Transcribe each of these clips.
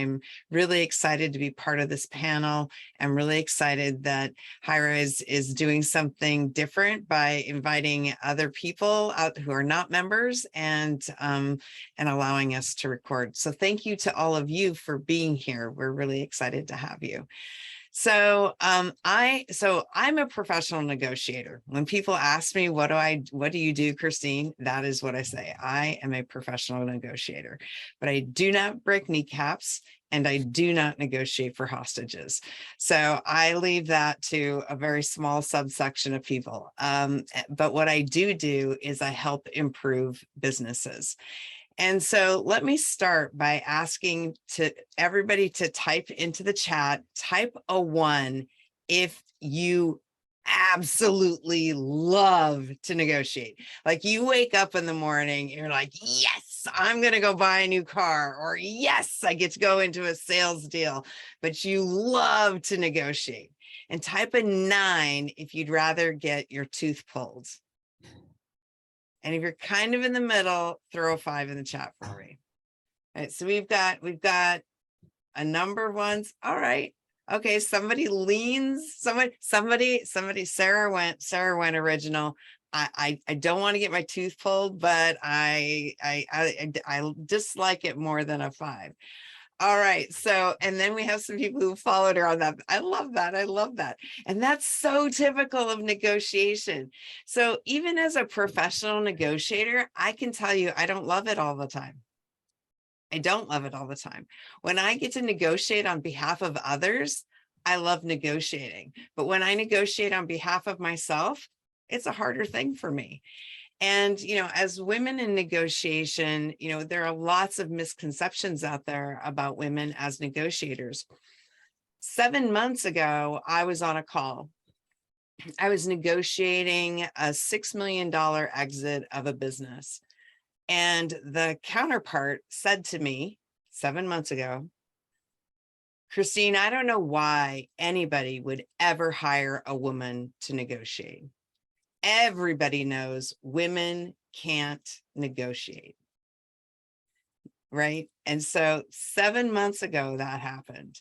I'm really excited to be part of this panel. I'm really excited that Highrise is doing something different by inviting other people out who are not members and allowing us to record. So thank you to all of you for being here. We're really excited to have you. So I'm a professional negotiator. When people ask me, what do you do, Christine? That is what I say. I am a professional negotiator, but I do not break kneecaps and I do not negotiate for hostages. So I leave that to a very small subsection of people. But what I do is I help improve businesses. And so let me start by asking everybody to type into the chat, type a 1 if you absolutely love to negotiate. Like you wake up in the morning, you're like, yes, I'm going to go buy a new car, or yes, I get to go into a sales deal, but you love to negotiate. And type a 9 if you'd rather get your tooth pulled. And if you're kind of in the middle, throw a 5 in the chat for me. All right, so we've got a number of ones. All right. Okay, somebody leans, somebody, Sarah went original. I don't want to get my tooth pulled, but I dislike it more than a 5. All right. So, and then we have some people who followed her on that. I love that. I love that. And that's so typical of negotiation. So even as a professional negotiator, I can tell you, I don't love it all the time. I don't love it all the time. When I get to negotiate on behalf of others, I love negotiating. But when I negotiate on behalf of myself, it's a harder thing for me. And, as women in negotiation, there are lots of misconceptions out there about women as negotiators. 7 months ago, I was on a call. I was negotiating a $6 million exit of a business. And the counterpart said to me 7 months ago, Christine, I don't know why anybody would ever hire a woman to negotiate. Everybody knows women can't negotiate, right? And so 7 months ago that happened.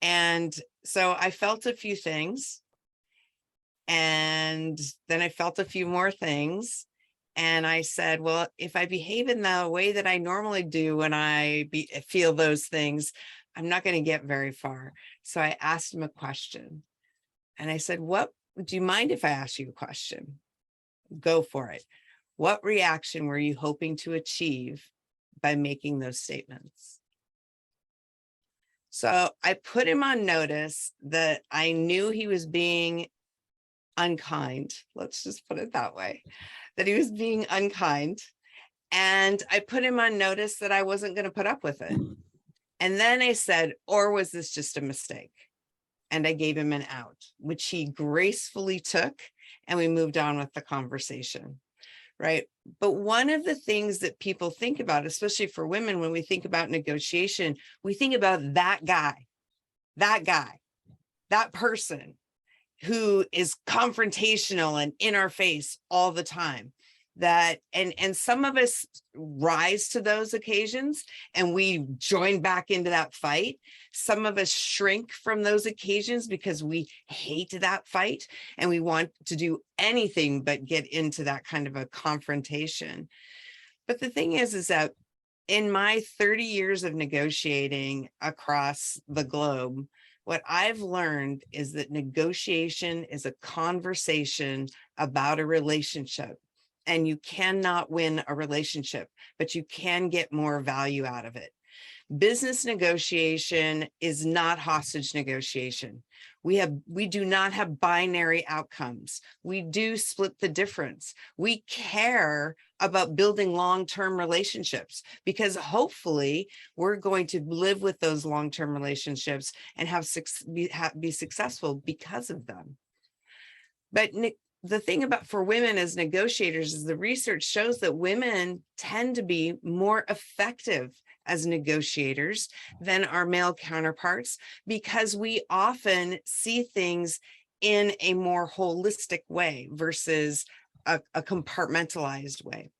And so I felt a few things, and then I felt a few more things. And I said, well, if I behave in the way that I normally do when I feel those things, I'm not going to get very far. So I asked him a question. And I said, do you mind if I ask you a question? Go for it. What reaction were you hoping to achieve by making those statements? So I put him on notice that I knew he was being unkind. Let's just put it that way, that he was being unkind. And I put him on notice that I wasn't going to put up with it. And then I said, or was this just a mistake? And I gave him an out, which he gracefully took, and we moved on with the conversation, right? But one of the things that people think about, especially for women, when we think about negotiation, we think about that guy, that person who is confrontational and in our face all the time. And some of us rise to those occasions and we join back into that fight. Some of us shrink from those occasions because we hate that fight and we want to do anything but get into that kind of a confrontation. But the thing is that in my 30 years of negotiating across the globe, what I've learned is that negotiation is a conversation about a relationship. And you cannot win a relationship, but you can get more value out of it. Business negotiation is not hostage negotiation. We do not have binary outcomes. We do split the difference. We care about building long-term relationships because hopefully we're going to live with those long-term relationships and be successful because of them. But the thing about for women as negotiators is the research shows that women tend to be more effective as negotiators than our male counterparts because we often see things in a more holistic way versus a compartmentalized way.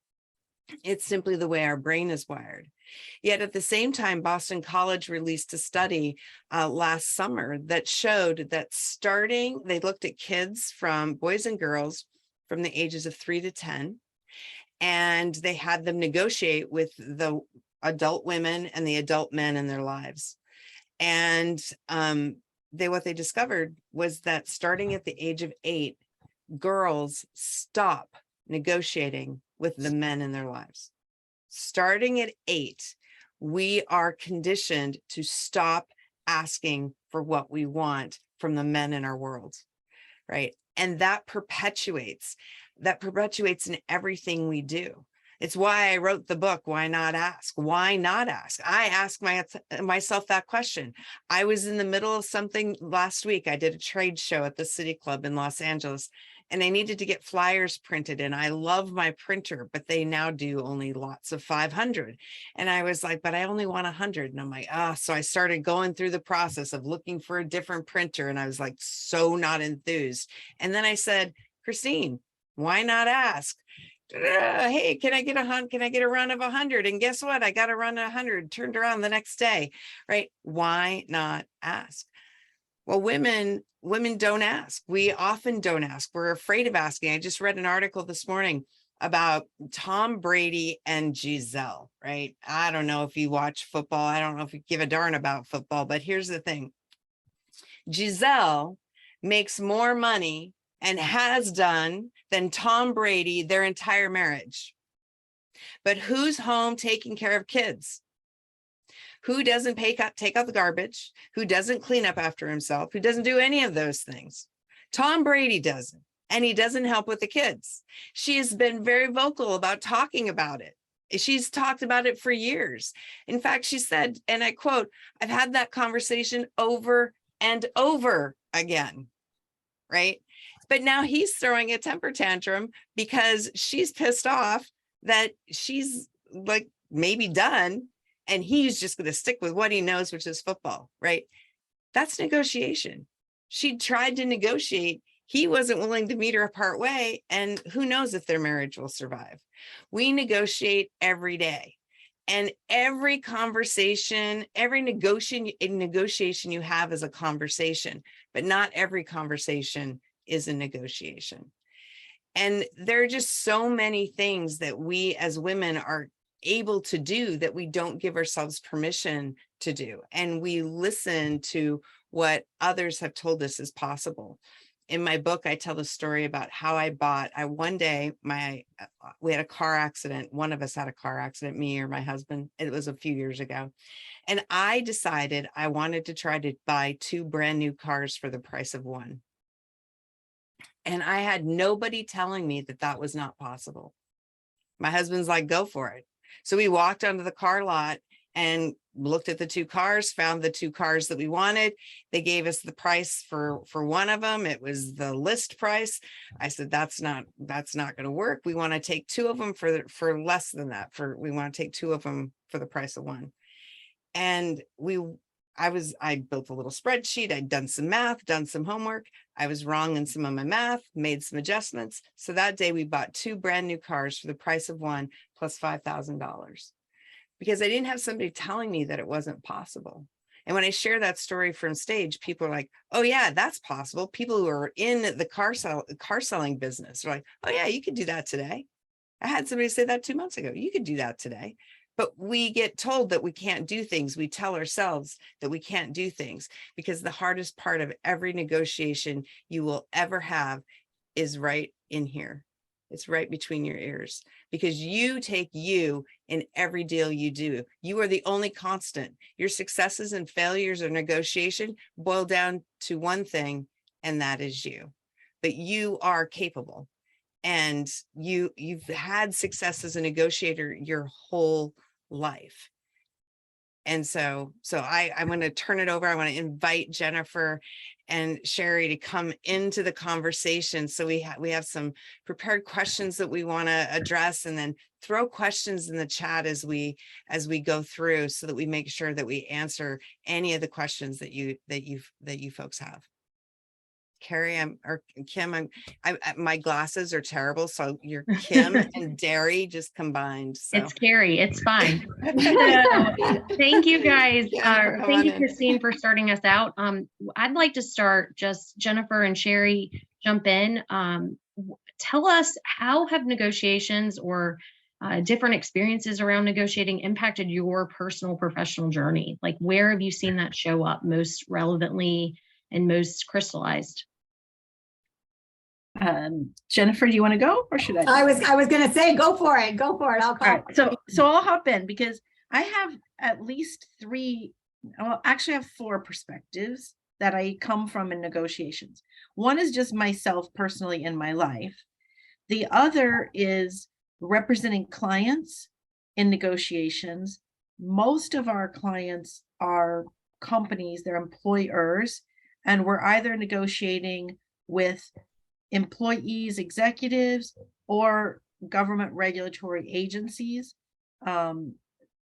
It's simply the way our brain is wired. Yet at the same time, Boston College released a study last summer that showed that they looked at kids from boys and girls from the ages of 3 to 10, and they had them negotiate with the adult women and the adult men in their lives. And what they discovered was that starting at the age of 8, girls stop negotiating with the men in their lives. Starting at 8, we are conditioned to stop asking for what we want from the men in our world, right? And that perpetuates in everything we do. It's why I wrote the book, Why Not Ask? Why not ask? I ask myself that question. I was in the middle of something last week. I did a trade show at the City Club in Los Angeles, and I needed to get flyers printed. And I love my printer, but they now do only lots of 500. And I was like, but I only want 100. And I'm like, so I started going through the process of looking for a different printer. And I was like, so not enthused. And then I said, Christine, why not ask? Hey, can I get a run of 100? And guess what? I got a run of 100, turned around the next day, right? Why not ask? Well, women don't ask. We often don't ask. We're afraid of asking. I just read an article this morning about Tom Brady and Giselle, right? I don't know if you watch football. I don't know if you give a darn about football, but here's the thing. Giselle makes more money and has done than Tom Brady their entire marriage. But who's home taking care of kids? Who doesn't take out the garbage? Who doesn't clean up after himself? Who doesn't do any of those things? Tom Brady doesn't, and he doesn't help with the kids. She has been very vocal about talking about it. She's talked about it for years. In fact, she said, and I quote, "I've had that conversation over and over again," right? But now he's throwing a temper tantrum because she's pissed off that she's like maybe done, and he's just going to stick with what he knows, which is football, right? That's negotiation. She tried to negotiate. He wasn't willing to meet her part way, and who knows if their marriage will survive. We negotiate every day. And every conversation, every negotiation you have is a conversation, but not every conversation is a negotiation. And there are just so many things that we as women are able to do that we don't give ourselves permission to do. And we listen to what others have told us is possible. In my book, I tell the story about how one day we had a car accident. One of us had a car accident, me or my husband. It was a few years ago. And I decided I wanted to try to buy 2 brand new cars for the price of one. And I had nobody telling me that that was not possible. My husband's like, go for it. So we walked onto the car lot and looked at the 2 cars, found the 2 cars that we wanted. They gave us the price for one of them. It was the list price. I said, that's not going to work. We want to take 2 of them for less than that. We want to take 2 of them for the price of one. And I built a little spreadsheet. I'd done some math, done some homework. I was wrong in some of my math, made some adjustments. So that day we bought 2 brand new cars for the price of one plus $5,000, because I didn't have somebody telling me that it wasn't possible. And when I share that story from stage, people are like, oh yeah, that's possible. People who are in the car selling business are like, oh yeah, you could do that today. I had somebody say that 2 months ago. You could do that today. But we get told that we can't do things. We tell ourselves that we can't do things, because the hardest part of every negotiation you will ever have is right in here. It's right between your ears, because you take you in every deal you do. You are the only constant. Your successes and failures of negotiation boil down to one thing, and that is you. But you are capable. And you've had success as a negotiator your whole life. And so I'm going to turn it over. I want to invite Jennifer and Sherrie to come into the conversation. So we have some prepared questions that we want to address, and then throw questions in the chat as we go through, so that we make sure that we answer any of the questions that you folks have. Carrie, or Kim, my glasses are terrible. So you're Kim and Derry just combined. So it's scary. It's fine. So, thank you guys. Thank you, Christine, for starting us out. I'd like to start, just Jennifer and Sherrie jump in. Tell us, how have negotiations or different experiences around negotiating impacted your personal professional journey? Like, where have you seen that show up most relevantly and most crystallized? Jennifer, do you want to go, or should I? I was going to say, go for it. I'll call. All right, so I'll hop in, because I have at least three, well, actually I have four perspectives that I come from in negotiations. One is just myself personally in my life. The other is representing clients in negotiations. Most of our clients are companies, they're employers, and we're either negotiating with employees, executives, or government regulatory agencies.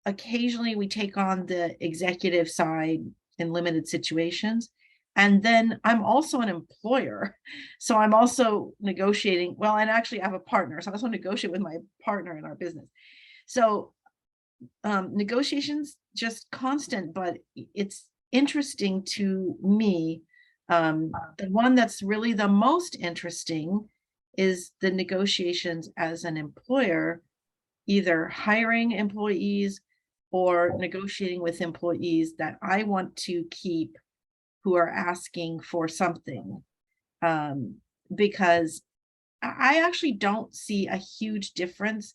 Occasionally we take on the executive side in limited situations. And then I'm also an employer. So I'm also negotiating. Well, and actually I have a partner. So I also negotiate with my partner in our business. So negotiations just constant, but it's interesting to me. The one that's really the most interesting is the negotiations as an employer, either hiring employees or negotiating with employees that I want to keep, who are asking for something. Because I actually don't see a huge difference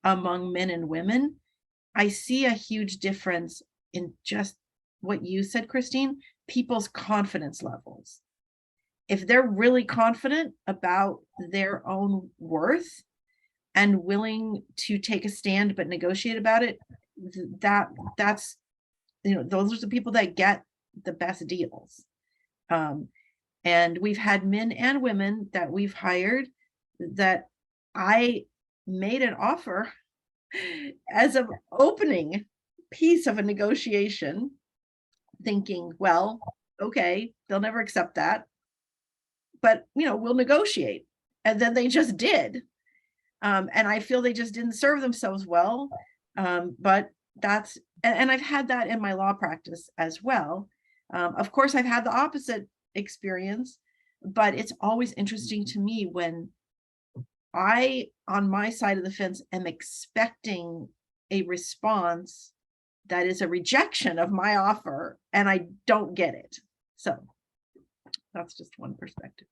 among men and women. I see a huge difference in just what you said, Christine, people's confidence levels. If they're really confident about their own worth and willing to take a stand but negotiate about it, that's, those are the people that get the best deals. And we've had men and women that we've hired that I made an offer as an opening piece of a negotiation, thinking, well, okay, they'll never accept that, but we'll negotiate. And then they just did. And I feel they just didn't serve themselves well. But that's, and I've had that in my law practice as well. Of course, I've had the opposite experience, but it's always interesting to me when I, on my side of the fence, am expecting a response that is a rejection of my offer and I don't get it. So that's just one perspective.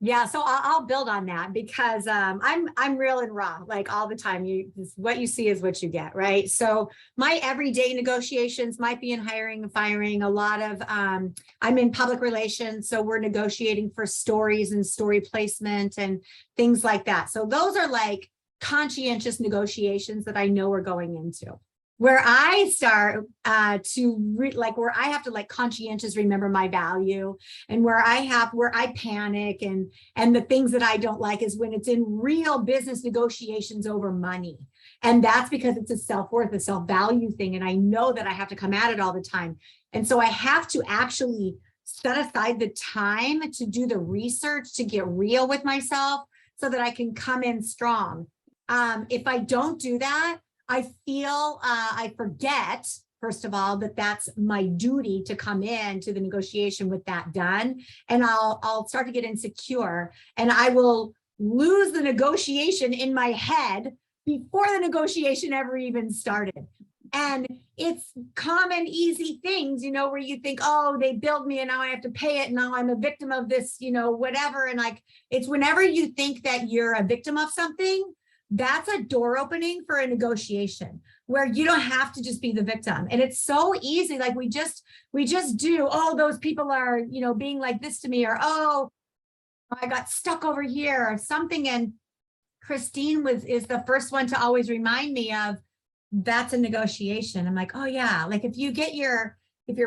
Yeah, so I'll build on that, because I'm real and raw, like all the time. What you see is what you get, right? So my everyday negotiations might be in hiring and firing. A lot of I'm in public relations, so we're negotiating for stories and story placement and things like that. So those are like conscientious negotiations that I know we're going into. Where I start where I have to like conscientious remember my value, and where I panic and the things that I don't like is when it's in real business negotiations over money. And that's because it's a self-worth, a self-value thing. And I know that I have to come at it all the time. And so I have to actually set aside the time to do the research, to get real with myself so that I can come in strong. If I don't do that, I feel I forget, first of all, that that's my duty to come in to the negotiation with that done. And I'll start to get insecure, and I will lose the negotiation in my head before the negotiation ever even started. And it's common, easy things, where you think, oh, they billed me and now I have to pay it. And now I'm a victim of this, whatever. And like, it's whenever you think that you're a victim of something, that's a door opening for a negotiation where you don't have to just be the victim. And it's so easy. Like we just do, oh, those people are, being like this to me, or, oh, I got stuck over here or something. And Christine is the first one to always remind me of, that's a negotiation. I'm like, oh yeah. Like if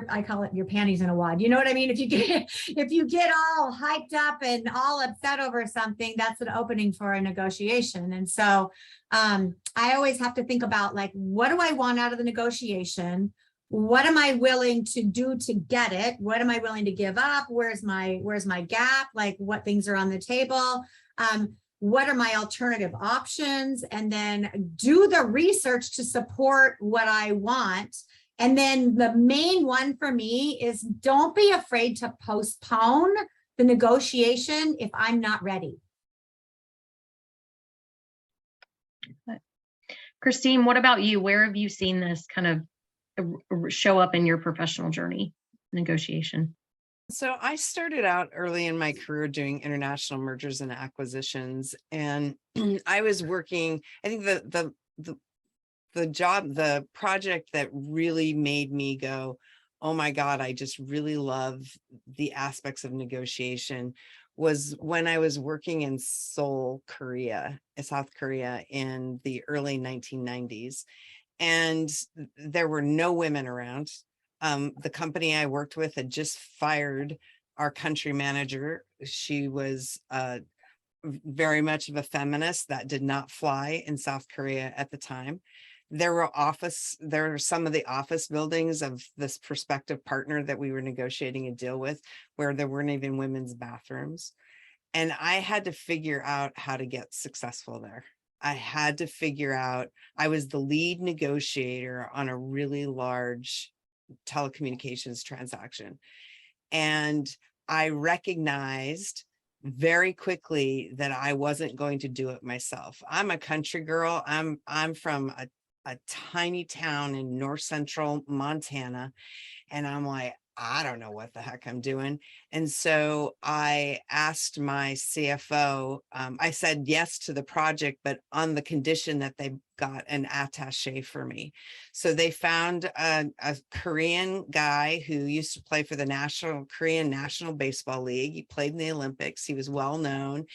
I call it your panties in a wad, you know what I mean? If you get all hyped up and all upset over something, that's an opening for a negotiation. And so I always have to think about, like, what do I want out of the negotiation? what am I willing to do to get it? What am I willing to give up? Where's my gap? Like, what things are on the table? What are my alternative options? And then do the research to support what I want. And then the main one for me is don't be afraid to postpone the negotiation if I'm not ready. Christine, what about you? Where have you seen this kind of show up in your professional journey, negotiation? So I started out early in my career doing international mergers and acquisitions, and I was working, I think the project that really made me go, oh my God, I just really love the aspects of negotiation, was when I was working in Seoul, Korea, South Korea, in the early 1990s. And there were no women around. The company I worked with had just fired our country manager. She was very much of a feminist. That did not fly in South Korea at the time. There were some of the office buildings of this prospective partner that we were negotiating a deal with where there weren't even women's bathrooms. And I had to figure out how to get successful there. I had to figure out, I was the lead negotiator on a really large telecommunications transaction. And I recognized very quickly that I wasn't going to do it myself. I'm a country girl. I'm from a tiny town in north central Montana. And I'm like, I don't know what the heck I'm doing. And so I asked my CFO, I said yes to the project, but on the condition that they got an attaché for me. So they found a Korean guy who used to play for the Korean National Baseball League. He played in the Olympics. He was well known.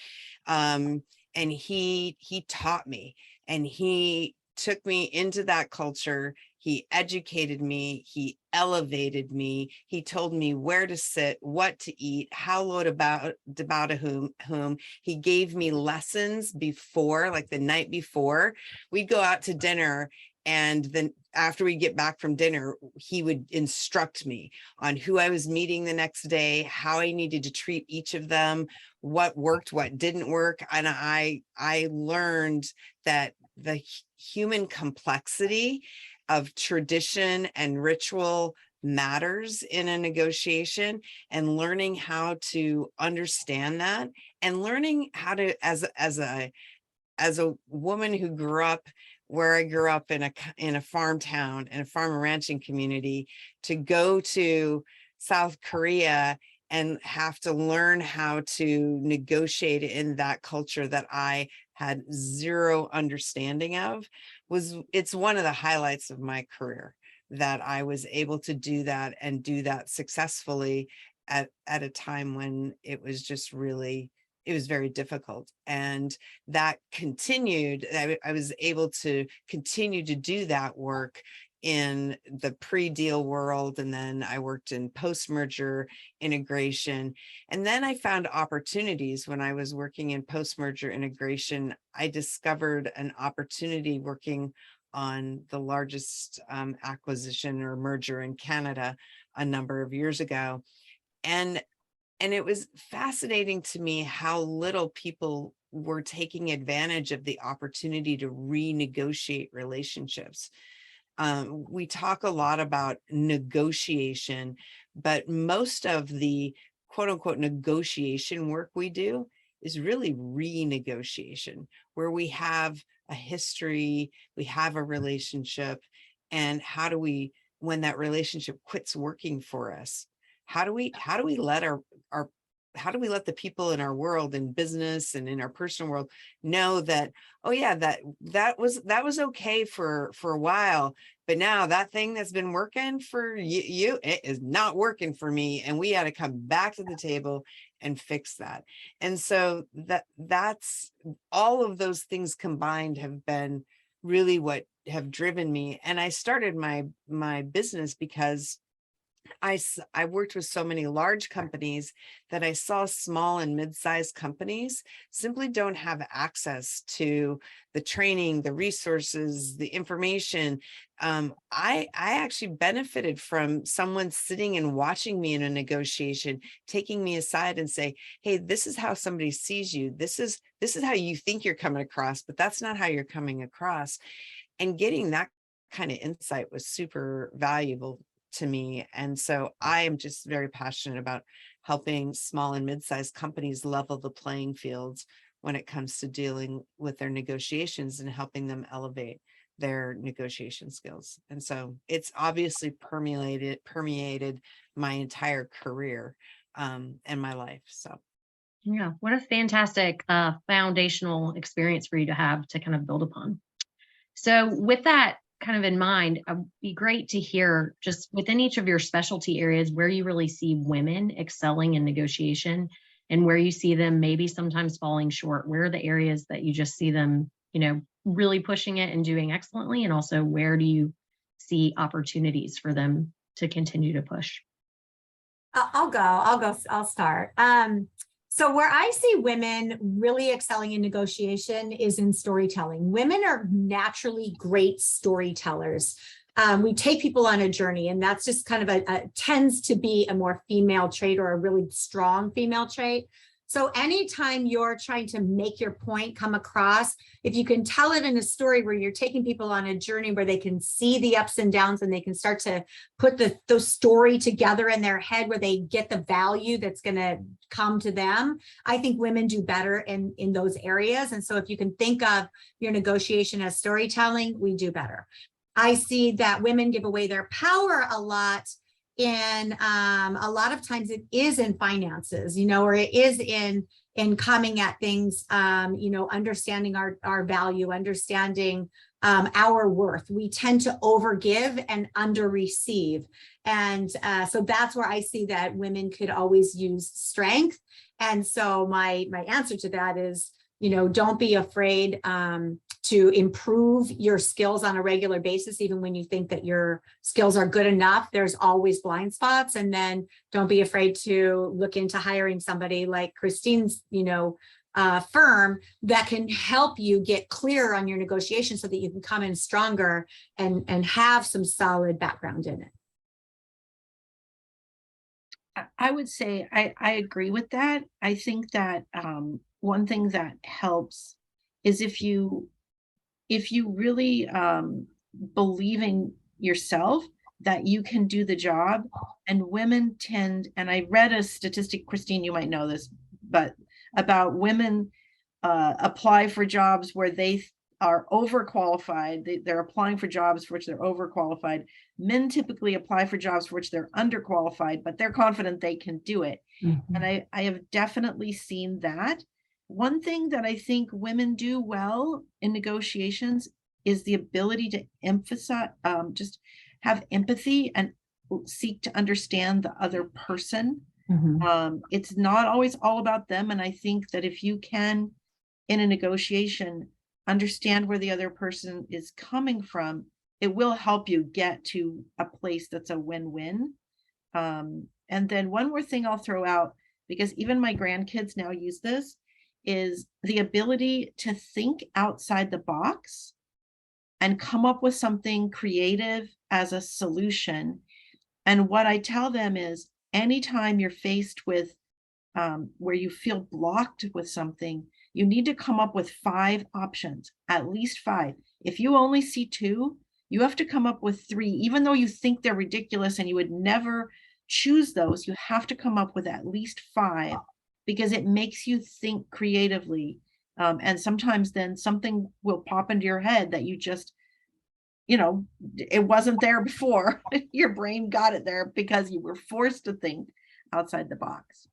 And he taught me, and he took me into that culture. He educated me, he elevated me, he told me where to sit, what to eat, how low to bow to whom. He gave me lessons before, like the night before. We'd go out to dinner, and then after we get back from dinner, he would instruct me on who I was meeting the next day, how I needed to treat each of them, what worked, what didn't work. And I learned that the human complexity of tradition and ritual matters in a negotiation, and learning how to understand that, and learning how to, as a woman who grew up where I grew up in a farm town, in a farm and ranching community, to go to South Korea and have to learn how to negotiate in that culture that I had zero understanding of, it's one of the highlights of my career, that I was able to do that and do that successfully at a time when it was just really, it was very difficult. And that continued. I was able to continue to do that work in the pre-deal world. And then I worked in post-merger integration. And then I found opportunities when I was working in post-merger integration. I discovered an opportunity working on the largest acquisition or merger in Canada a number of years ago. And it was fascinating to me how little people were taking advantage of the opportunity to renegotiate relationships. We talk a lot about negotiation, but most of the quote unquote negotiation work we do is really renegotiation, where we have a history, we have a relationship, and how do we, when that relationship quits working for us, how do we let how do we let the people in our world, in business and in our personal world, know that, oh yeah, that was okay for a while, but now that thing that's been working for you, it is not working for me, and we had to come back to the table and fix that. And so that's all of those things combined have been really what have driven me. And I started my business because I worked with so many large companies that I saw small and mid-sized companies simply don't have access to the training, the resources, the information. I actually benefited from someone sitting and watching me in a negotiation, taking me aside and say, hey, this is how somebody sees you. This is how you think you're coming across, but that's not how you're coming across. And getting that kind of insight was super valuable to me. And so I am just very passionate about helping small and mid-sized companies level the playing fields when it comes to dealing with their negotiations and helping them elevate their negotiation skills. And so it's obviously permeated my entire career and my life. So yeah, what a fantastic foundational experience for you to have to kind of build upon. So with that kind of in mind, it'd be great to hear just within each of your specialty areas where you really see women excelling in negotiation and where you see them maybe sometimes falling short. Where are the areas that you just see them, really pushing it and doing excellently? And also, where do you see opportunities for them to continue to push? I'll start. So where I see women really excelling in negotiation is in storytelling. Women are naturally great storytellers. We take people on a journey, and that's just kind of tends to be a more female trait or a really strong female trait. So anytime you're trying to make your point come across, if you can tell it in a story where you're taking people on a journey where they can see the ups and downs and they can start to put the story together in their head where they get the value that's going to come to them, I think women do better in those areas. And so if you can think of your negotiation as storytelling, we do better. I see that women give away their power a lot. And a lot of times it is in finances, or it is in coming at things, understanding our value, understanding our worth. We tend to overgive and under receive. And so that's where I see that women could always use strength. And so my answer to that is, don't be afraid to improve your skills on a regular basis, even when you think that your skills are good enough. There's always blind spots. And then don't be afraid to look into hiring somebody like Christine's, firm that can help you get clear on your negotiation so that you can come in stronger and have some solid background in it. I would say I agree with that. I think that one thing that helps is if you really believe in yourself that you can do the job. And women tend, and I read a statistic, Christine, you might know this, but about women apply for jobs where they are overqualified. They're applying for jobs for which they're overqualified. Men typically apply for jobs for which they're underqualified, but they're confident they can do it. Mm-hmm. And I have definitely seen that. One thing that I think women do well in negotiations is the ability to emphasize, just have empathy and seek to understand the other person. Mm-hmm. It's not always all about them. And I think that if you can, in a negotiation, understand where the other person is coming from, it will help you get to a place that's a win-win. And then one more thing I'll throw out, because even my grandkids now use this, is the ability to think outside the box and come up with something creative as a solution. And what I tell them is anytime you're faced with where you feel blocked with something, you need to come up with 5 options, at least 5. If you only see 2, you have to come up with 3, even though you think they're ridiculous and you would never choose those. You have to come up with at least 5 because it makes you think creatively. And sometimes then something will pop into your head that you just, it wasn't there before. Your brain got it there because you were forced to think outside the box.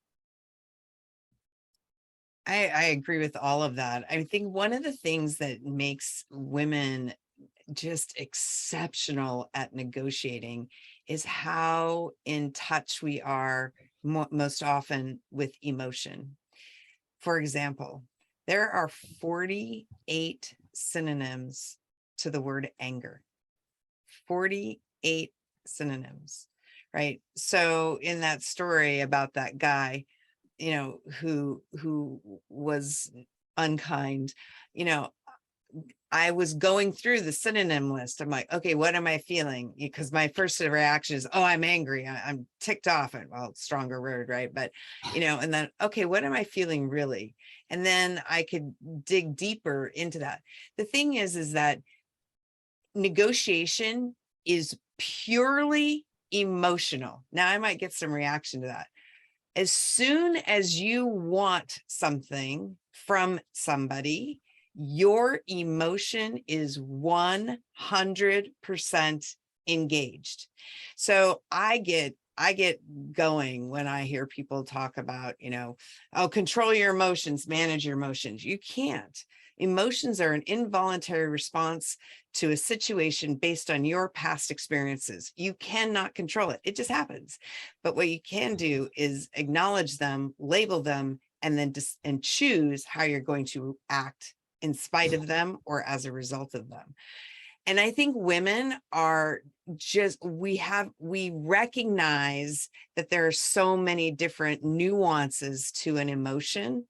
I agree with all of that. I think one of the things that makes women just exceptional at negotiating is how in touch we are most often with emotion. For example, there are 48 synonyms to the word anger. 48 synonyms, right? So in that story about that guy, you know, who was unkind, you know, I was going through the synonym list. I'm like, okay, what am I feeling? Because my first reaction is, oh, I'm angry. I'm ticked off. Well, stronger word, right? But, you know, and then, okay, what am I feeling really? And then I could dig deeper into that. The thing is that negotiation is purely emotional. Now I might get some reaction to that. As soon as you want something from somebody, your emotion is 100% engaged. So I get going when I hear people talk about, you know, oh, control your emotions, manage your emotions. You can't. Emotions are an involuntary response to a situation based on your past experiences. You cannot control it. It just happens. But what you can do is acknowledge them, label them, and then and choose how you're going to act in spite of them or as a result of them. And I think women are just, we recognize that there are so many different nuances to an emotion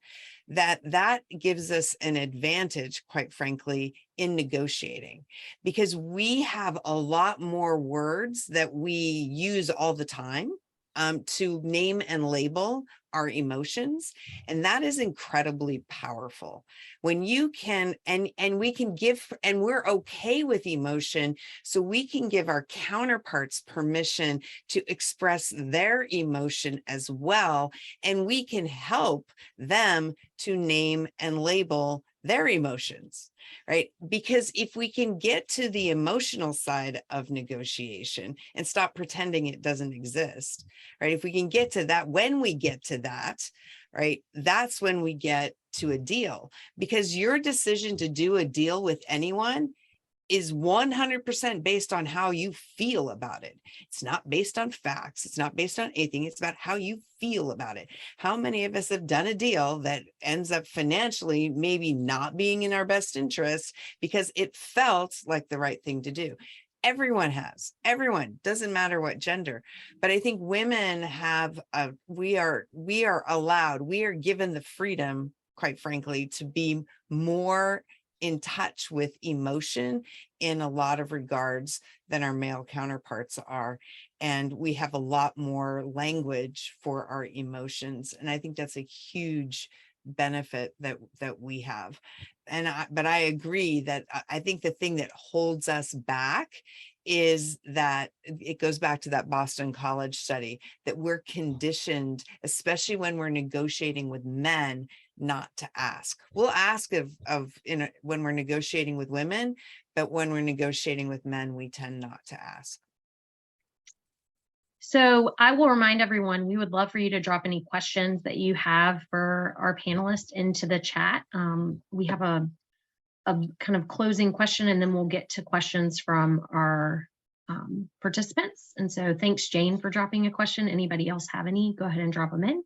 that gives us an advantage, quite frankly, in negotiating, because we have a lot more words that we use all the time to name and label our emotions. And that is incredibly powerful when you can, and we can give, and we're okay with emotion. So we can give our counterparts permission to express their emotion as well. And we can help them to name and label their emotions, right? Because if we can get to the emotional side of negotiation and stop pretending it doesn't exist, right? If we can get to that, when we get to that, right, that's when we get to a deal, because your decision to do a deal with anyone is 100% based on how you feel about it. It's not based on facts. It's not based on anything. It's about how you feel about it. How many of us have done a deal that ends up financially maybe not being in our best interest because it felt like the right thing to do? Everyone has. Everyone, doesn't matter what gender. But I think women have we are allowed, we are given the freedom, quite frankly, to be more in touch with emotion in a lot of regards than our male counterparts are. And we have a lot more language for our emotions. And I think that's a huge benefit that we have. And but I agree that I think the thing that holds us back is that it goes back to that Boston College study, that we're conditioned, especially when we're negotiating with men, not to ask. We'll ask when we're negotiating with women, but when we're negotiating with men, we tend not to ask. So I will remind everyone, we would love for you to drop any questions that you have for our panelists into the chat. We have a kind of closing question, and then we'll get to questions from our participants. And so thanks, Jane, for dropping a question. Anybody else have any? Go ahead and drop them in.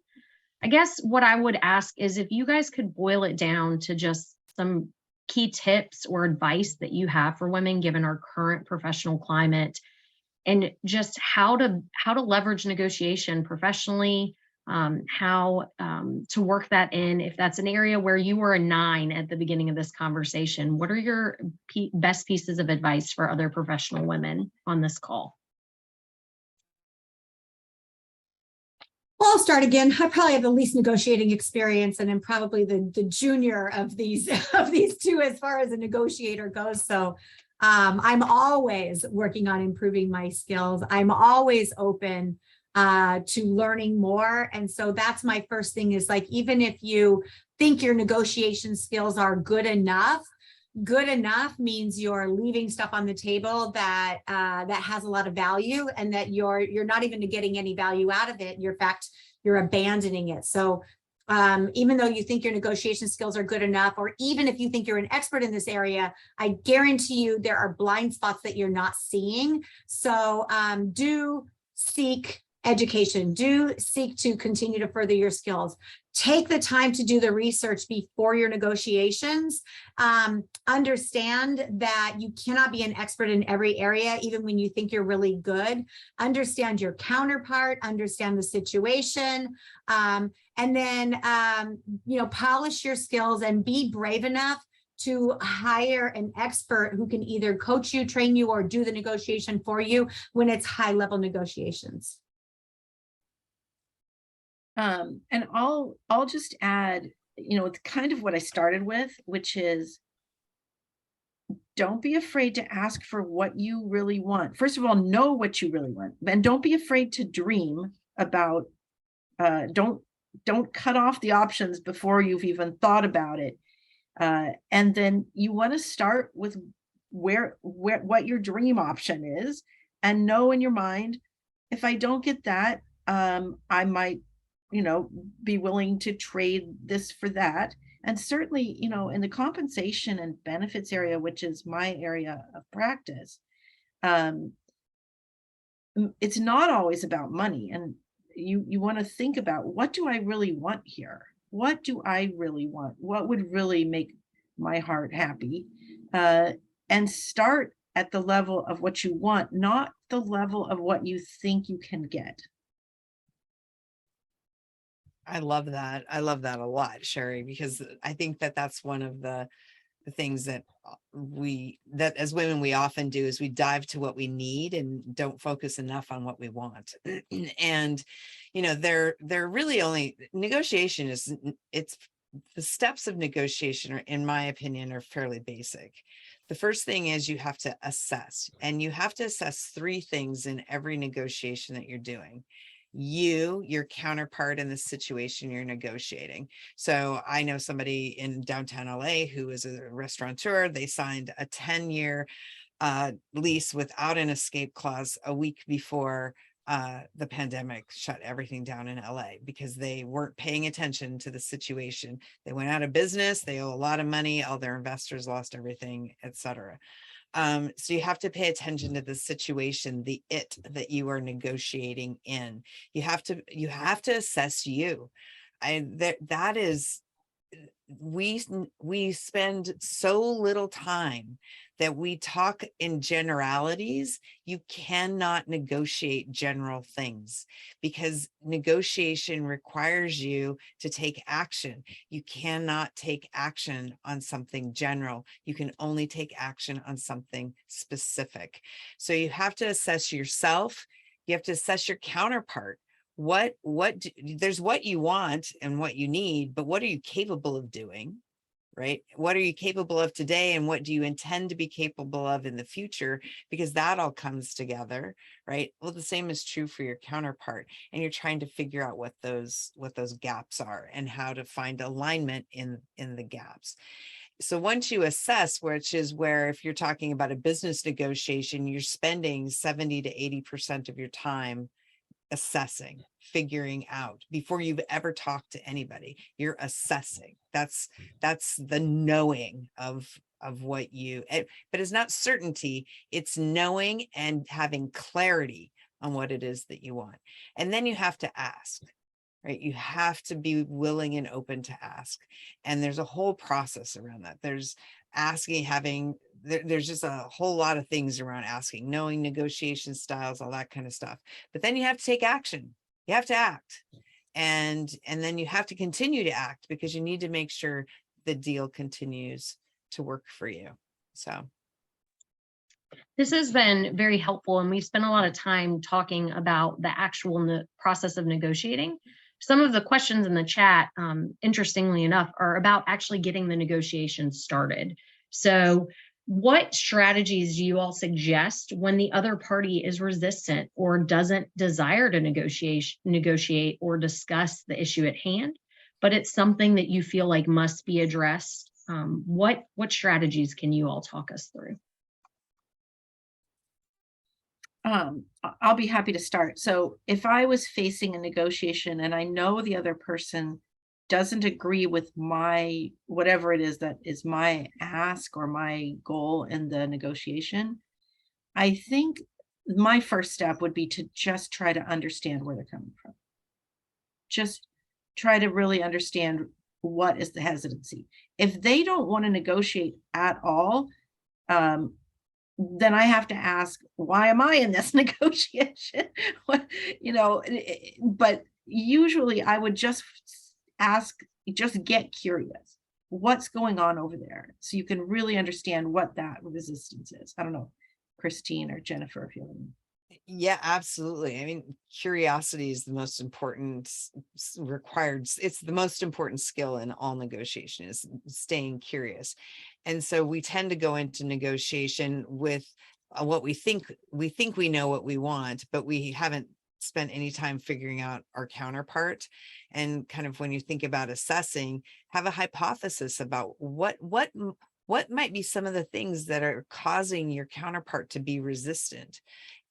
I guess what I would ask is if you guys could boil it down to just some key tips or advice that you have for women, given our current professional climate, and just how to leverage negotiation professionally, how to work that in. If that's an area where you were a 9 at the beginning of this conversation, what are your best pieces of advice for other professional women on this call? Well, I'll start again. I probably have the least negotiating experience, and I'm probably the junior of these two as far as a negotiator goes. So I'm always working on improving my skills. I'm always open to learning more. And so that's my first thing, is like, even if you think your negotiation skills are good enough means you're leaving stuff on the table that has a lot of value, and that you're not even getting any value out of it. In fact, you're abandoning it. So even though you think your negotiation skills are good enough, or even if you think you're an expert in this area, I guarantee you there are blind spots that you're not seeing. So do seek education. Do seek to continue to further your skills. Take the time to do the research before your negotiations. Understand that you cannot be an expert in every area, even when you think you're really good. Understand your counterpart, understand the situation, and then, polish your skills and be brave enough to hire an expert who can either coach you, train you, or do the negotiation for you when it's high-level negotiations. And I'll just add, it's kind of what I started with, which is don't be afraid to ask for what you really want. First of all, know what you really want, and don't be afraid to dream about, don't cut off the options before you've even thought about it. And then you want to start with what your dream option is, and know in your mind, if I don't get that, I might, be willing to trade this for that. And certainly, in the compensation and benefits area, which is my area of practice, it's not always about money. And you want to think about, what do I really want here? What do I really want? What would really make my heart happy? And start at the level of what you want, not the level of what you think you can get. I love that. I love that a lot, Sherrie, because I think that that's one of the things that as women, we often do, is we dive to what we need and don't focus enough on what we want. And, they're really only negotiation it's the steps of negotiation are, in my opinion, are fairly basic. The first thing is you have to assess, and you have to assess 3 things in every negotiation that you're doing. Your counterpart in the situation you're negotiating. So I know somebody in downtown LA who is a restaurateur. They signed a 10-year lease without an escape clause a week before the pandemic shut everything down in LA, because they weren't paying attention to the situation. They went out of business. They owe a lot of money. All their investors lost everything, etc. So you have to pay attention to the situation, that you are negotiating in. You have to assess you. We spend so little time that we talk in generalities. You cannot negotiate general things, because negotiation requires you to take action. You cannot take action on something general. You can only take action on something specific. So you have to assess yourself. You have to assess your counterpart. There's what you want and what you need, but what are you capable of doing, right? What are you capable of today, and what do you intend to be capable of in the future? Because that all comes together, right? Well, the same is true for your counterpart, and you're trying to figure out what those gaps are and how to find alignment in the gaps. So once you assess, which is where, if you're talking about a business negotiation, you're spending 70 to 80% of your time assessing, figuring out before you've ever talked to anybody. You're assessing. That's the knowing of what but it's not certainty. It's knowing and having clarity on what it is that you want. And then you have to ask, right? You have to be willing and open to ask. And there's a whole process around that. There's asking, there's just a whole lot of things around asking, knowing negotiation styles, all that kind of stuff. But then you have to take action. You have to act. And then you have to continue to act, because you need to make sure the deal continues to work for you. So this has been very helpful, and we spent a lot of time talking about the actual process of negotiating. Some of the questions in the chat, interestingly enough, are about actually getting the negotiation started. So what strategies do you all suggest when the other party is resistant or doesn't desire to negotiate or discuss the issue at hand, but it's something that you feel like must be addressed? What strategies can you all talk us through? I'll be happy to start. So if I was facing a negotiation and I know the other person doesn't agree with my, whatever it is that is my ask or my goal in the negotiation, I think my first step would be to just try to understand where they're coming from. Just try to really understand what is the hesitancy. If they don't want to negotiate at all, then I have to ask, why am I in this negotiation? But usually I would just get curious. What's going on over there? So you can really understand what that resistance is. I don't know, Christine or Jennifer, if you have any. Yeah, absolutely. I mean, curiosity is the most important it's the most important skill in all negotiation, is staying curious. And so we tend to go into negotiation with what we think we know what we want, but we haven't spent any time figuring out our counterpart. And kind of, when you think about assessing, have a hypothesis about what might be some of the things that are causing your counterpart to be resistant.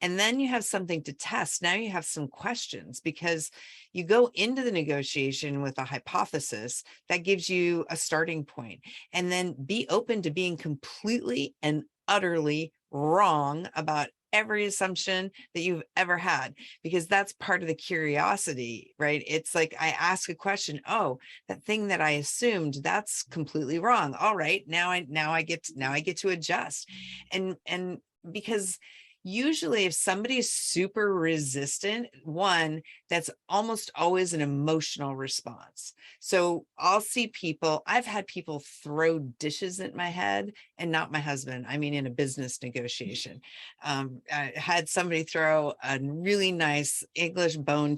And then you have something to test. Now you have some questions, because you go into the negotiation with a hypothesis that gives you a starting point, and then be open to being completely and utterly wrong about every assumption that you've ever had, because that's part of the curiosity, right? It's like, I ask a question, oh, that thing that I assumed, that's completely wrong. All right, now I get to adjust. And because usually if somebody is super resistant, one, that's almost always an emotional response. So I'll see people, I've had people throw dishes at my head, and not my husband, I mean in a business negotiation. I had somebody throw a really nice English bone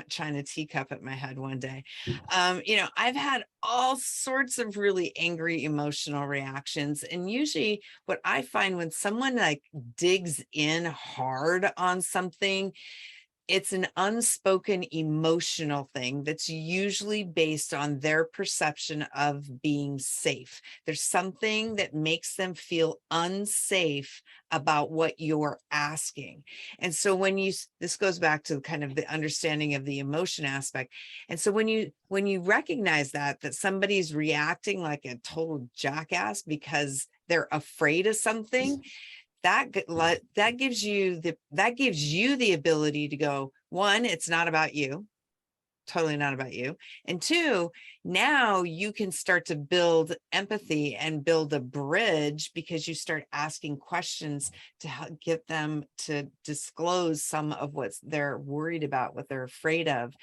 china teacup at my head one day. I've had all sorts of really angry emotional reactions. And usually what I find, when someone like digs in hard on something, it's an unspoken emotional thing that's usually based on their perception of being safe. There's something that makes them feel unsafe about what you're asking. And so this goes back to kind of the understanding of the emotion aspect. And so when you recognize that somebody's reacting like a total jackass because they're afraid of something, that gives you the ability to go, one, it's not about you, totally not about you. And two, now you can start to build empathy and build a bridge, because you start asking questions to help get them to disclose some of what they're worried about, what they're afraid of.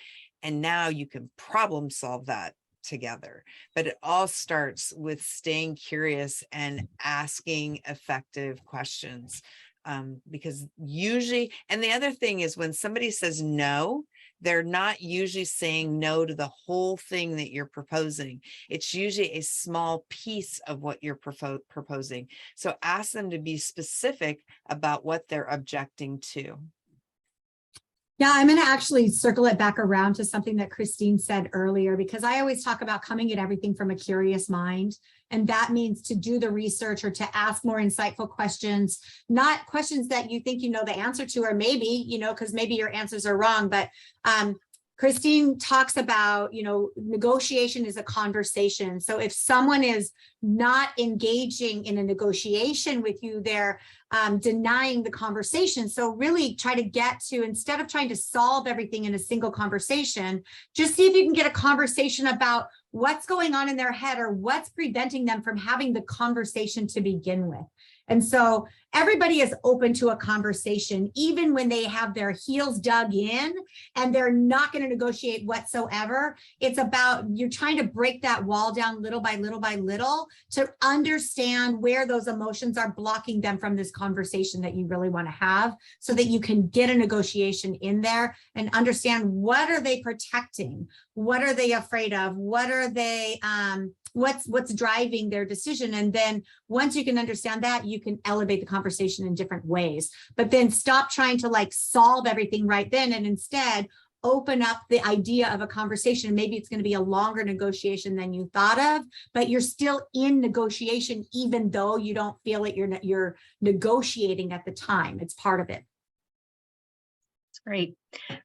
And now you can problem solve that together. But it all starts with staying curious and asking effective questions, because usually, and the other thing is, when somebody says no, they're not usually saying no to the whole thing that you're proposing. It's usually a small piece of what you're proposing. So ask them to be specific about what they're objecting to. Yeah, I'm going to actually circle it back around to something that Christine said earlier, because I always talk about coming at everything from a curious mind. And that means to do the research, or to ask more insightful questions, not questions that you think you know the answer to, or maybe, because maybe your answers are wrong. But Christine talks about, negotiation is a conversation. So if someone is not engaging in a negotiation with you, they're denying the conversation. So really try to get to, instead of trying to solve everything in a single conversation, just see if you can get a conversation about what's going on in their head, or what's preventing them from having the conversation to begin with. And so everybody is open to a conversation, even when they have their heels dug in and they're not going to negotiate whatsoever. It's about, you're trying to break that wall down little by little by little to understand where those emotions are blocking them from this conversation that you really want to have, so that you can get a negotiation in there and understand, what are they protecting? What are they afraid of? What are they, what's driving their decision? And then once you can understand that, you can elevate the conversation in different ways. But then stop trying to solve everything right then, and instead open up the idea of a conversation. Maybe it's going to be a longer negotiation than you thought of, but you're still in negotiation, even though you don't feel it. You're negotiating at the time. It's part of it. That's great.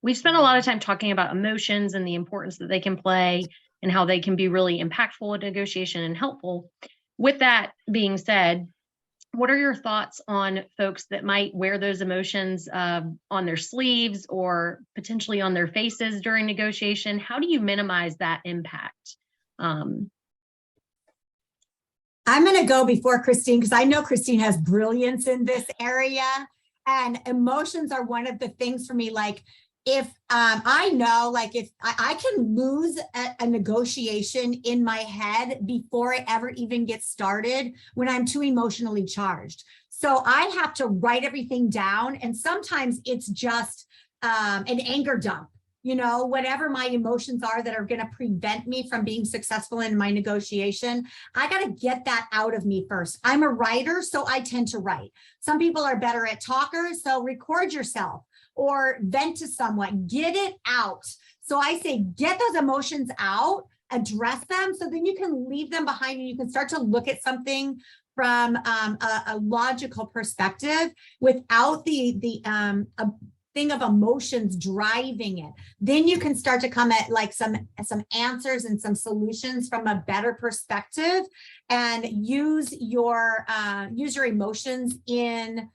We've spent a lot of time talking about emotions and the importance that they can play, and how they can be really impactful in negotiation and helpful. With that being said, what are your thoughts on folks that might wear those emotions on their sleeves or potentially on their faces during negotiation? How do you minimize that impact? I'm going to go before Christine, because I know Christine has brilliance in this area, and emotions are one of the things for me. Like, if I know, like, if I can lose a negotiation in my head before it ever even gets started when I'm too emotionally charged. So I have to write everything down. And sometimes it's just an anger dump, you know, whatever my emotions are that are going to prevent me from being successful in my negotiation. I got to get that out of me first. I'm a writer, so I tend to write. Some people are better at talkers, so record yourself or vent to someone, get it out. So I say, get those emotions out, address them, so then you can leave them behind and you can start to look at something from a logical perspective without the thing of emotions driving it. Then you can start to come at like some answers and some solutions from a better perspective, and use your emotions in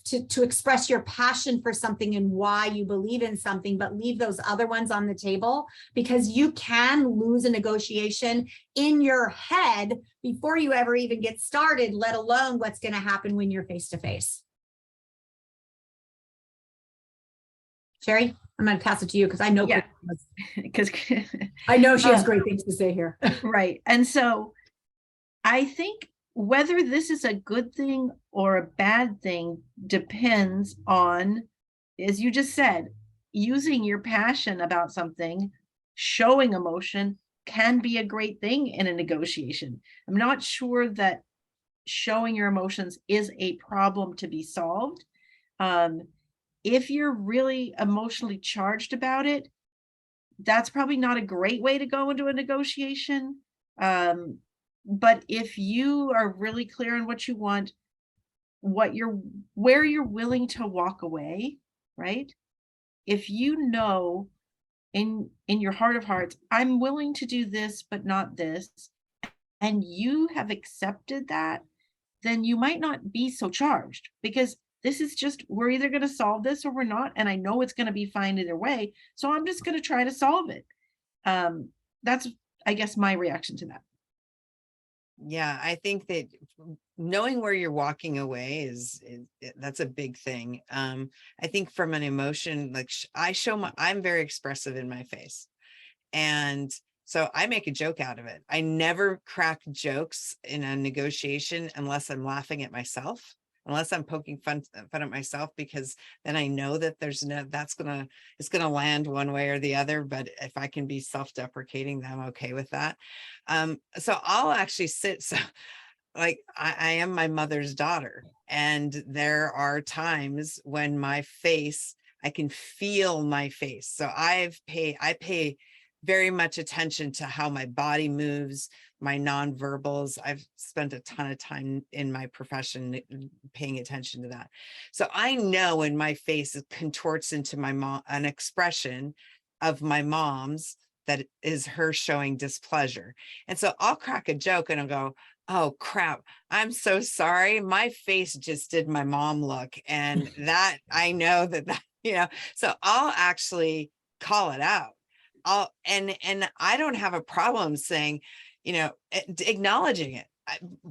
to express your passion for something and why you believe in something, but leave those other ones on the table, because you can lose a negotiation in your head before you ever even get started, let alone what's going to happen when you're face to face. Sherrie, I'm going to pass it to you because I know, because I know she has great things to say here. Right. And so I think whether this is a good thing or a bad thing depends on, as you just said, using your passion about something, showing emotion can be a great thing in a negotiation. I'm not sure that showing your emotions is a problem to be solved. If you're really emotionally charged about it, that's probably not a great way to go into a negotiation. But if you are really clear on what you want, where you're willing to walk away, right? If you know in your heart of hearts, I'm willing to do this, but not this, and you have accepted that, then you might not be so charged, because this is just, we're either going to solve this or we're not. And I know it's going to be fine either way. So I'm just going to try to solve it. That's, I guess, my reaction to that. Yeah, I think that knowing where you're walking away that's a big thing. I think from an emotion, like I'm very expressive in my face. And so I make a joke out of it. I never crack jokes in a negotiation unless I'm laughing at myself, unless I'm poking fun at myself, because then I know that it's gonna land one way or the other. But if I can be self-deprecating, then I'm okay with that. So I'll actually sit. So like I am my mother's daughter, and there are times when I can feel my face. So I pay very much attention to how my body moves, my nonverbals. I've spent a ton of time in my profession paying attention to that. So I know when my face contorts into an expression of my mom's, that is her showing displeasure. And so I'll crack a joke and I'll go, oh crap, I'm so sorry. My face just did my mom look. And that, I know that, so I'll actually call it out. And I don't have a problem saying, acknowledging it.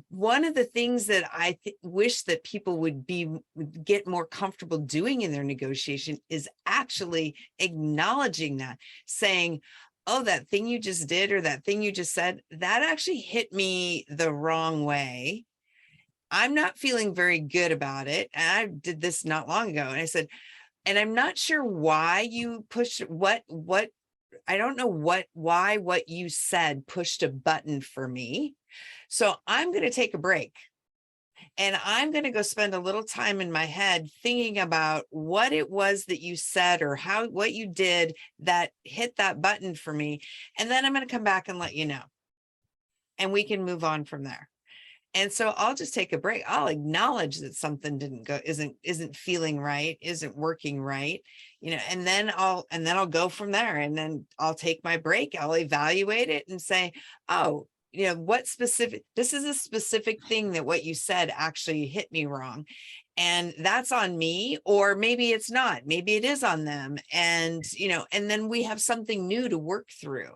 One of the things that I wish that people would get more comfortable doing in their negotiation is actually acknowledging that, saying, oh, that thing you just did or that thing you just said, that actually hit me the wrong way. I'm not feeling very good about it. And I did this not long ago. And I said, and I'm not sure why you pushed I don't know why what you said pushed a button for me. So I'm going to take a break. And I'm going to go spend a little time in my head thinking about what it was that you said or what you did that hit that button for me. And then I'm going to come back and let you know. And we can move on from there. And so I'll just take a break. I'll acknowledge that something isn't feeling right, isn't working right, and then I'll go from there. And then I'll take my break. I'll evaluate it and say, oh, what specific, this is a specific thing that what you said actually hit me wrong. And that's on me, or maybe it's not, maybe it is on them. And, and then we have something new to work through.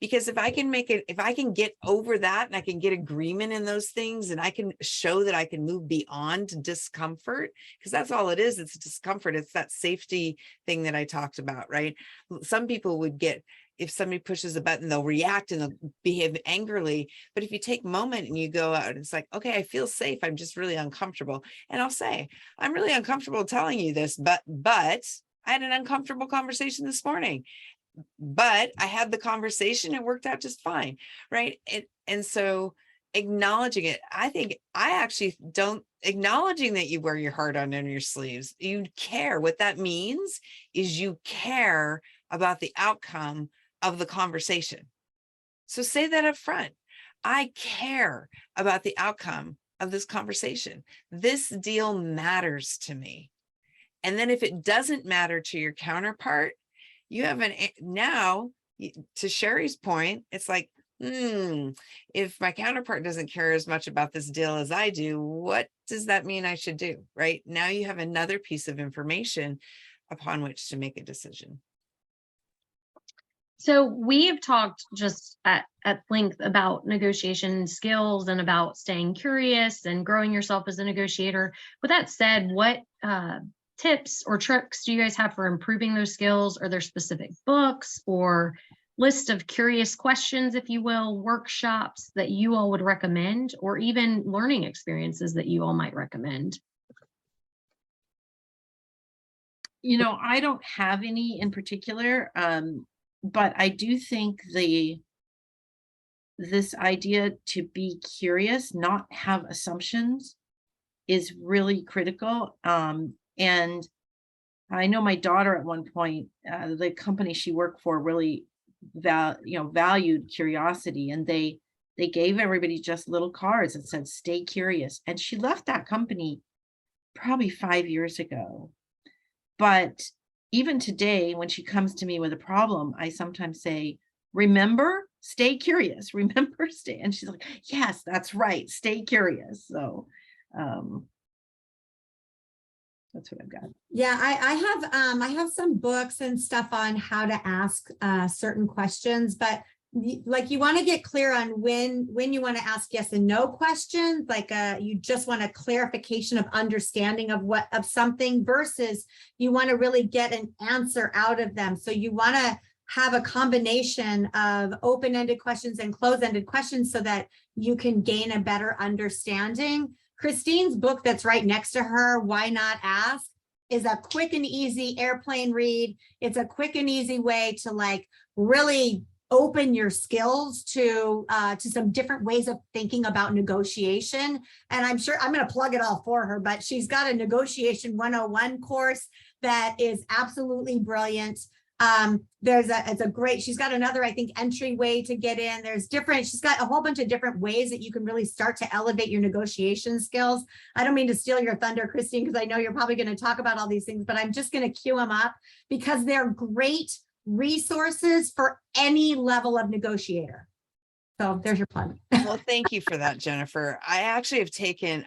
Because if I can get over that and I can get agreement in those things, and I can show that I can move beyond discomfort, because that's all it is. It's discomfort. It's that safety thing that I talked about, right? Some people would get, if somebody pushes a button, they'll react and they'll behave angrily. But if you take a moment and you go out, it's like, okay, I feel safe. I'm just really uncomfortable. And I'll say, I'm really uncomfortable telling you this, but I had an uncomfortable conversation this morning, but I had the conversation. It worked out just fine. Right. And so acknowledging it, I think I actually don't, acknowledging that you wear your heart on under your sleeves, you care. What that means is you care about the outcome of the conversation. So say that up front. I care about the outcome of this conversation. This deal matters to me. And then if it doesn't matter to your counterpart, you have now, to Sherrie's point, it's like, if my counterpart doesn't care as much about this deal as I do, what does that mean I should do? Right? Now you have another piece of information upon which to make a decision. So we have talked just at length about negotiation skills and about staying curious and growing yourself as a negotiator. With that said, what tips or tricks do you guys have for improving those skills? Are there specific books or list of curious questions, if you will, workshops that you all would recommend, or even learning experiences that you all might recommend? I don't have any in particular. But I do think this idea to be curious, not have assumptions, is really critical. And I know my daughter at one point, the company she worked for really valued curiosity, and they gave everybody just little cards that said, stay curious. And she left that company probably 5 years ago. But even today, when she comes to me with a problem, I sometimes say, remember, stay curious, remember, stay. And she's like, yes, that's right. Stay curious. So that's what I've got. Yeah, I have some books and stuff on how to ask certain questions, but like you want to get clear on when you want to ask yes and no questions, like you just want a clarification of understanding of something versus you want to really get an answer out of them. So you want to have a combination of open-ended questions and closed-ended questions so that you can gain a better understanding. Christine's book that's right next to her, Why Not Ask, is a quick and easy airplane read. It's a quick and easy way to like really open your skills to some different ways of thinking about negotiation. And I'm sure I'm going to plug it all for her, but she's got a negotiation 101 course that is absolutely brilliant. It's a great, she's got another, I think, entryway to get in. She's got a whole bunch of different ways that you can really start to elevate your negotiation skills. I don't mean to steal your thunder, Christine, because I know you're probably going to talk about all these things, but I'm just going to cue them up because they're great resources for any level of negotiator. So there's your plug. Well, thank you for that, Jennifer. I actually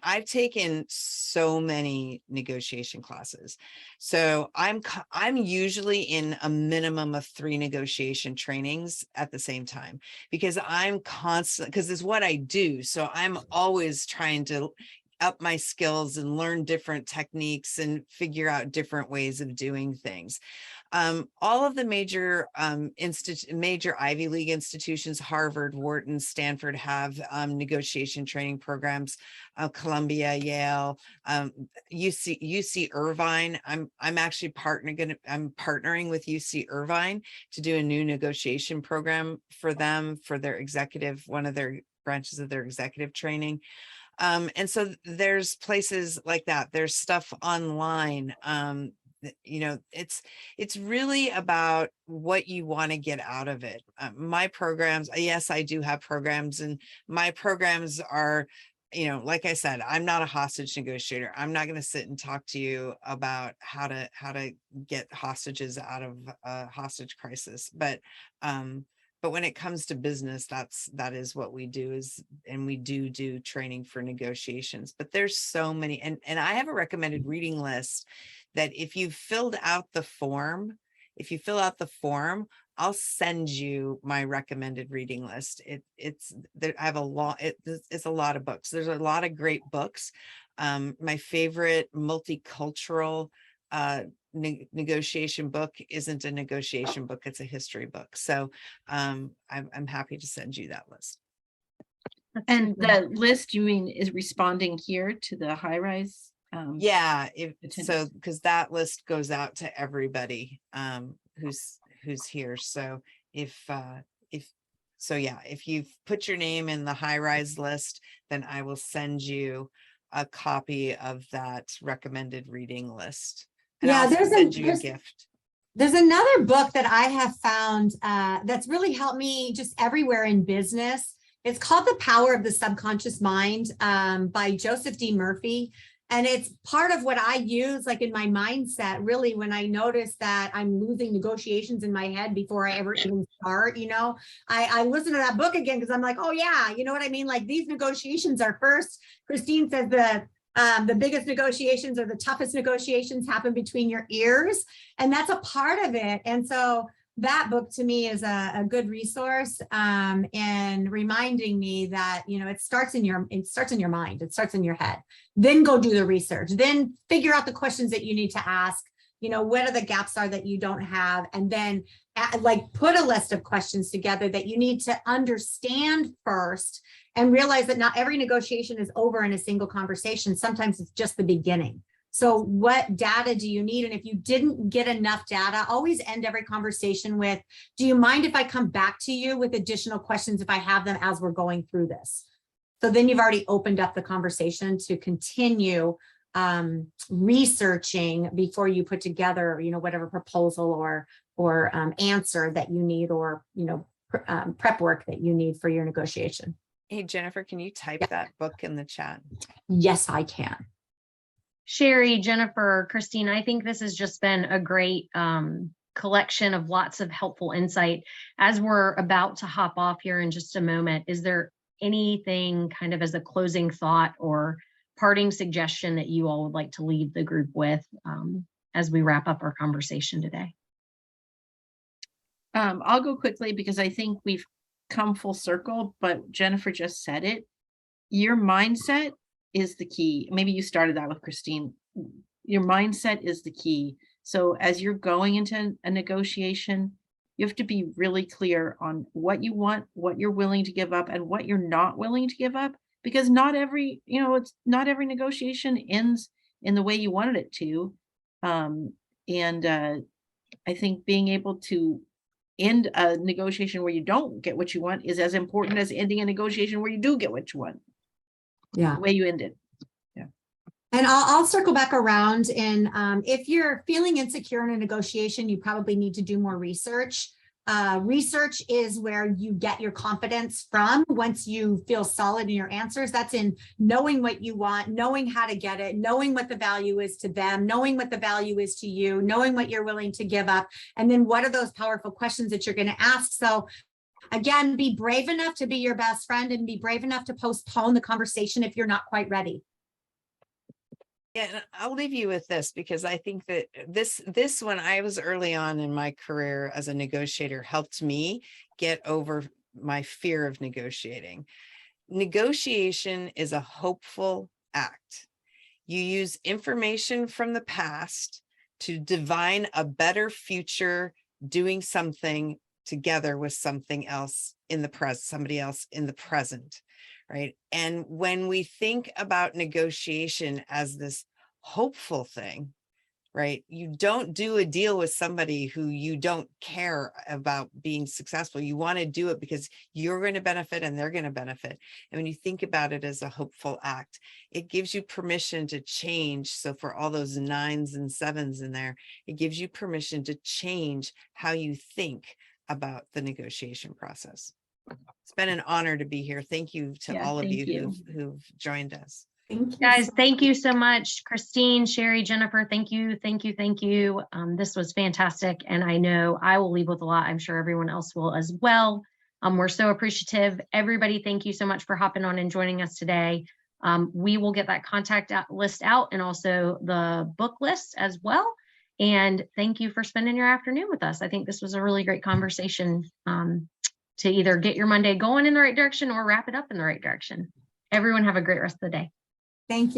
I've taken so many negotiation classes. So I'm usually in a minimum of 3 negotiation trainings at the same time, because I'm constant, because it's what I do. So I'm always trying to up my skills and learn different techniques and figure out different ways of doing things. All of the major major Ivy League institutions, Harvard, Wharton, Stanford, have negotiation training programs. Columbia, Yale, UC Irvine. I'm actually partnering with UC Irvine to do a new negotiation program for them, for their executive, one of their branches of their executive training. And so there's places like that. There's stuff online. It's really about what you want to get out of it. My programs, yes, I do have programs, and my programs are, like I said, I'm not a hostage negotiator. I'm not going to sit and talk to you about how to get hostages out of a hostage crisis. But but when it comes to business, that is what we do and we do training for negotiations, but there's so many, and I have a recommended reading list that if you fill out the form, I'll send you my recommended reading list. It's there. I have it's a lot of books. There's a lot of great books. My favorite multicultural negotiation book isn't a negotiation book, it's a history book. So I'm happy to send you that list. And the list, you mean, is responding here to the Highrise? Yeah, so because that list goes out to everybody who's here. So if you've put your name in the Highrise list, then I will send you a copy of that recommended reading list. And Yeah, I'll send you a gift. There's another book that I have found that's really helped me just everywhere in business. It's called The Power of the Subconscious Mind by Joseph D. Murphy. And it's part of what I use like in my mindset, really, when I notice that I'm losing negotiations in my head before I ever even start, I listen to that book again because I'm like, oh yeah, you know what I mean? Like these negotiations are first. Christine says the biggest negotiations or the toughest negotiations happen between your ears. And that's a part of it. And so that book to me is a good resource and reminding me that, it starts in your mind, it starts in your head. Then go do the research, then figure out the questions that you need to ask, what are the gaps are that you don't have, and then put a list of questions together that you need to understand first and realize that not every negotiation is over in a single conversation. Sometimes it's just the beginning. So what data do you need? And if you didn't get enough data, always end every conversation with, do you mind if I come back to you with additional questions if I have them as we're going through this? So then you've already opened up the conversation to continue researching before you put together, whatever proposal or answer that you need, or, prep work that you need for your negotiation. Hey, Jennifer, can you type that book in the chat? Yes, I can. Sherrie, Jennifer, Christine, I think this has just been a great collection of lots of helpful insight. As we're about to hop off here in just a moment, is there anything kind of as a closing thought or parting suggestion that you all would like to leave the group with as we wrap up our conversation today? I'll go quickly because I think we've come full circle, but Jennifer just said it. Your mindset is the key. Maybe you started that with Christine. Your mindset is the key. So as you're going into a negotiation, you have to be really clear on what you want, what you're willing to give up, and what you're not willing to give up. Because not every negotiation ends in the way you wanted it to. I think being able to end a negotiation where you don't get what you want is as important as ending a negotiation where you do get what you want. Yeah. The way you end it. Yeah. And I'll circle back around. And if you're feeling insecure in a negotiation, you probably need to do more research. Research is where you get your confidence from. Once you feel solid in your answers, that's in knowing what you want, knowing how to get it, knowing what the value is to them, knowing what the value is to you, knowing what you're willing to give up. And then what are those powerful questions that you're going to ask? So again, be brave enough to be your best friend and be brave enough to postpone the conversation if you're not quite ready. Yeah, and I'll leave you with this because I think that this when I was early on in my career as a negotiator helped me get over my fear of negotiating. Negotiation is a hopeful act. You use information from the past to divine a better future doing something together with something else in the present, somebody else in the present, right? And when we think about negotiation as this hopeful thing, right? You don't do a deal with somebody who you don't care about being successful. You want to do it because you're going to benefit and they're going to benefit. And when you think about it as a hopeful act, it gives you permission to change. So for all those 9s and 7s in there, it gives you permission to change how you think about the negotiation process. It's been an honor to be here. Thank you to all of you who've joined us. Thank you. Guys, so thank much. you so much. Christine, Sherrie, Jennifer, thank you. This was fantastic. And I know I will leave with a lot. I'm sure everyone else will as well. We're so appreciative. Everybody, thank you so much for hopping on and joining us today. We will get that contact list out and also the book list as well. And thank you for spending your afternoon with us. I think this was a really great conversation to either get your Monday going in the right direction or wrap it up in the right direction. Everyone have a great rest of the day. Thank you.